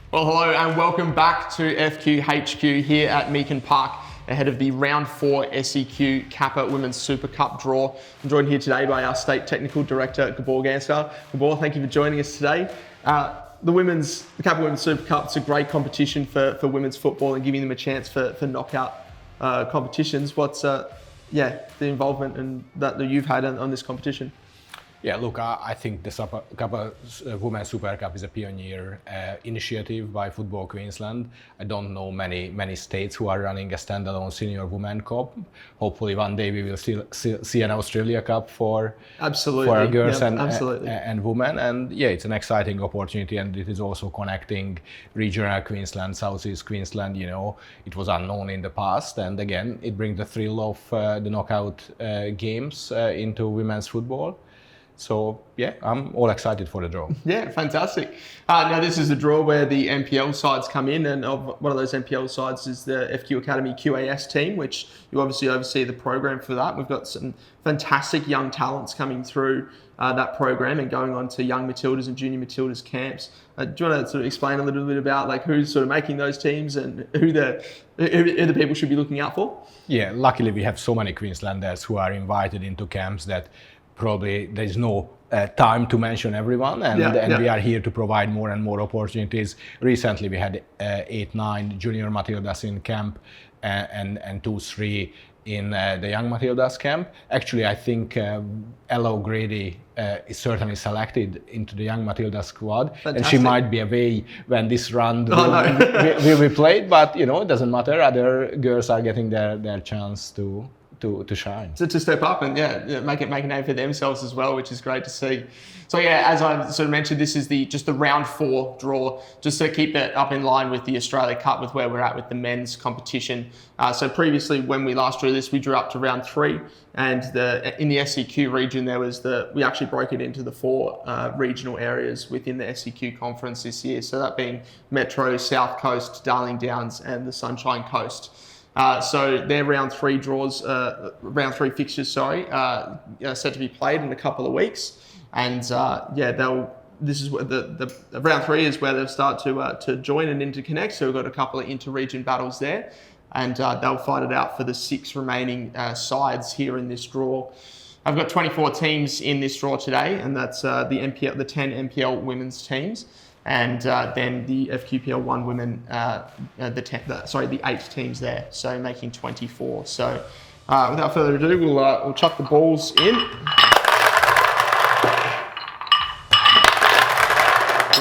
Well, hello and welcome back to FQHQ here at Meakin Park ahead of the Round 4 SEQ Kappa Women's Super Cup draw. I'm joined here today by our State Technical Director, Gabor Gansar. Gabor, thank you for joining us today. The Kappa Women's Super Cup, it's a great competition for women's football and giving them a chance for knockout competitions. What's the involvement and that you've had on this competition? Yeah, look, I think the Kappa Women's Super Cup is a pioneer initiative by Football Queensland. I don't know many states who are running a standalone senior women cup. Hopefully one day we will still see an Australia Cup for our girls and women. And yeah, it's an exciting opportunity, and it is also connecting regional Queensland, Southeast Queensland. You know, it was unknown in the past, and again, it brings the thrill of the knockout games into women's football. So yeah, I'm all excited for the draw. Yeah, fantastic. Now this is the draw where the NPL sides come in, and one of those NPL sides is the FQ Academy QAS team, which you obviously oversee the program for that. We've got some fantastic young talents coming through that program and going on to young Matildas and junior Matildas camps. Do you want to sort of explain a little bit about like who's sort of making those teams and who the people should be looking out for? Yeah, luckily we have so many Queenslanders who are invited into camps that probably there's no time to mention everyone, and we are here to provide more and more opportunities. Recently we had 8-9 junior Matildas in camp and 2-3 in the young Matildas camp. Actually, I think Ella O'Grady is certainly selected into the young Matildas squad. Fantastic. And she might be away when this round will be played, but you know, it doesn't matter. Other girls are getting their chance to shine. To step up and make a name for themselves as well, which is great to see. So yeah, as I sort of mentioned, this is just the round 4 draw, just to keep it up in line with the Australia Cup, with where we're at with the men's competition. So previously, when we last drew this, we drew up to round 3, and in the SEQ region, we actually broke it into the 4 regional areas within the SEQ conference this year. So that being Metro, South Coast, Darling Downs, and the Sunshine Coast. So their round 3 fixtures, set to be played in a couple of weeks, and this is where the round 3 is where they'll start to join and interconnect. So we've got a couple of inter-region battles there, and they'll fight it out for the 6 remaining sides here in this draw. I've got 24 teams in this draw today, and that's the 10 NPL women's teams. And then the FQPL 1 women, the 8 teams there, so making 24. So without further ado, we'll chuck the balls in.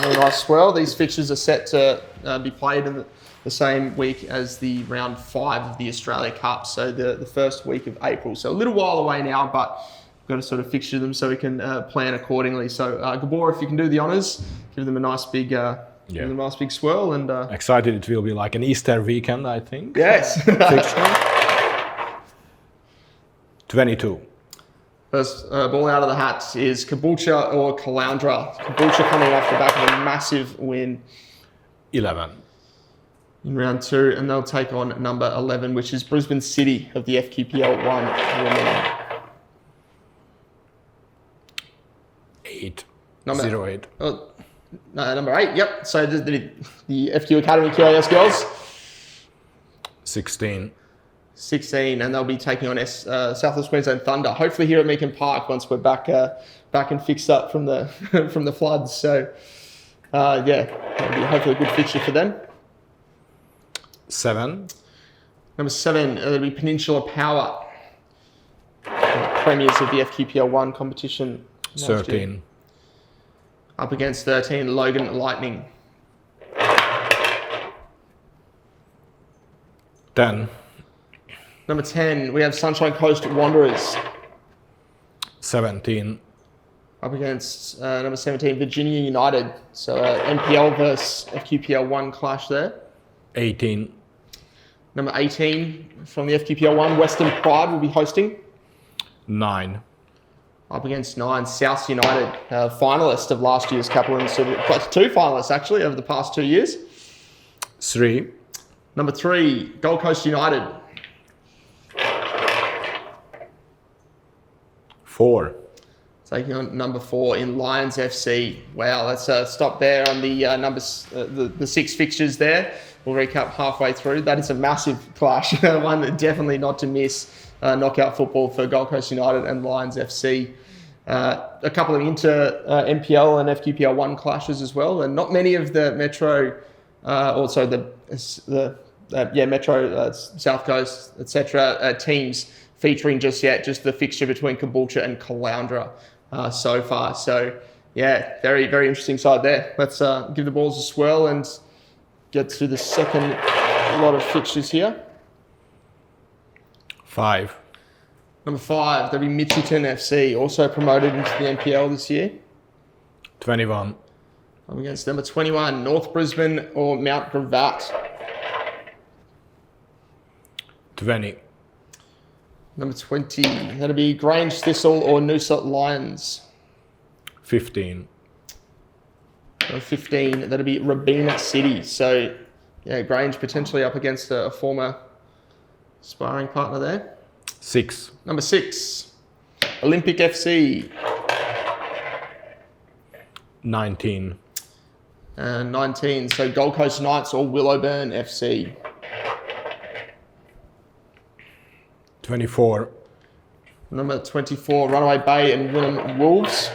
Really nice swirl. These fixtures are set to be played in the same week as the round 5 of the Australia Cup, so the first week of April. So a little while away now, but we've got to sort of fixture them so we can plan accordingly. So Gabor, if you can do the honours, give them a nice big swirl. And excited, it will be like an Easter weekend, I think. Yes. 22. First ball out of the hat is Caboolture or Caloundra. Caboolture coming off the back of a massive win. 11. In round 2, and they'll take on number 11, which is Brisbane City of the FQPL 1 women. 8. Number 8. Oh, no, number 8, yep. So the FQ Academy QAS girls. 16. 16, and they'll be taking on South West Queensland Thunder. Hopefully here at Meakin Park once we're back and fixed up from the from the floods. So that'll be hopefully a good fixture for them. 7. Number 7, it'll be Peninsula Power, premiers of the FQPL 1 competition. 13. Up against 13, Logan Lightning. 10. Number 10, we have Sunshine Coast Wanderers. 17. Up against number 17, Virginia United. So NPL versus FQPL 1 clash there. 18. Number 18, from the FQPL 1, Western Pride will be hosting. 9. Up against 9, South United, finalist of last year's Kappa Women's Super Cup. 2 finalists actually over the past 2 years. 3. Number 3, Gold Coast United. 4. So taking on number 4 in Lions FC. Wow, let's stop there on the the 6 fixtures there. We'll recap halfway through. That is a massive clash, one that definitely not to miss. Knockout football for Gold Coast United and Lions FC. A couple of inter-MPL and FQPL 1 clashes as well, and not many of the Metro, also the Metro, South Coast, etc. Teams featuring just yet. Just the fixture between Caboolture and Caloundra so far. So yeah, very, very interesting side there. Let's give the balls a swirl and get to the second lot of fixtures here. 5. Number 5, that'll be Mitchelton FC, also promoted into the NPL this year. 21. I'm against number 21, North Brisbane or Mount Gravatt. 20. Number 20, that'll be Grange Thistle or Noosa Lions. 15. Number 15, that'll be Robina City. So, yeah, Grange potentially up against a former sparring partner there. 6. Number 6, Olympic FC. 19. 19, so Gold Coast Knights or Willowburn FC. 24. Number 24, Runaway Bay and Wynnum Wolves.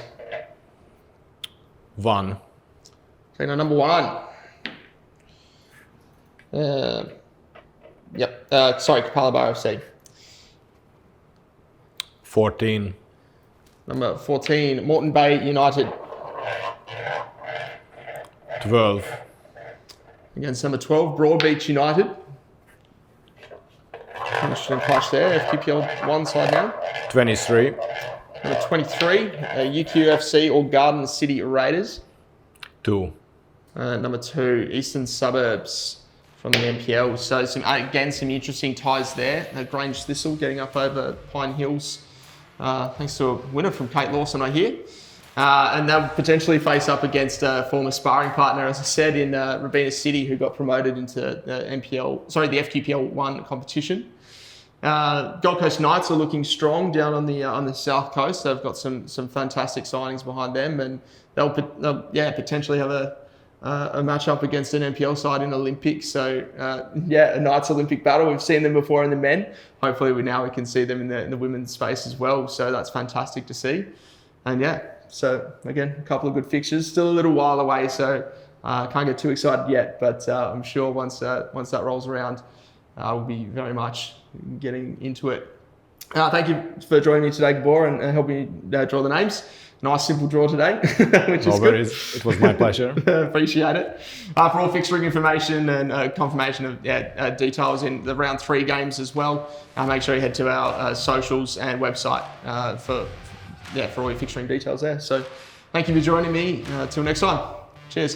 1. Okay, now number 1. Kapala Bar FC. 14. Number 14, Moreton Bay United. 12. Against number 12, Broadbeach United. Interesting clash there, FQPL 1 side now. 23. Number 23, UQFC or Garden City Raiders. 2. Number 2, Eastern Suburbs from the NPL. So some interesting ties there. Grange Thistle getting up over Pine Hills. Thanks to a winner from Kate Lawson, I hear. And they'll potentially face up against a former sparring partner, as I said, in Robina City, who got promoted into the the FQPL 1 competition. Gold Coast Knights are looking strong down on the south coast. They've got some fantastic signings behind them, and they'll potentially have a match up against an NPL side in Olympics. So a Knights Olympic battle. We've seen them before in the men. Hopefully we can see them in the women's space as well. So that's fantastic to see. And so again, a couple of good fixtures. Still a little while away, so can't get too excited yet. But I'm sure once that rolls around, we'll be very much getting into it. Thank you for joining me today, Gabor, and helping me draw the names. Nice simple draw today, which is good. It was my pleasure. Appreciate it. For all fixturing information and confirmation of details in the round 3 games as well, make sure you head to our socials and website for all your fixturing details there. So thank you for joining me. Till next time. Cheers.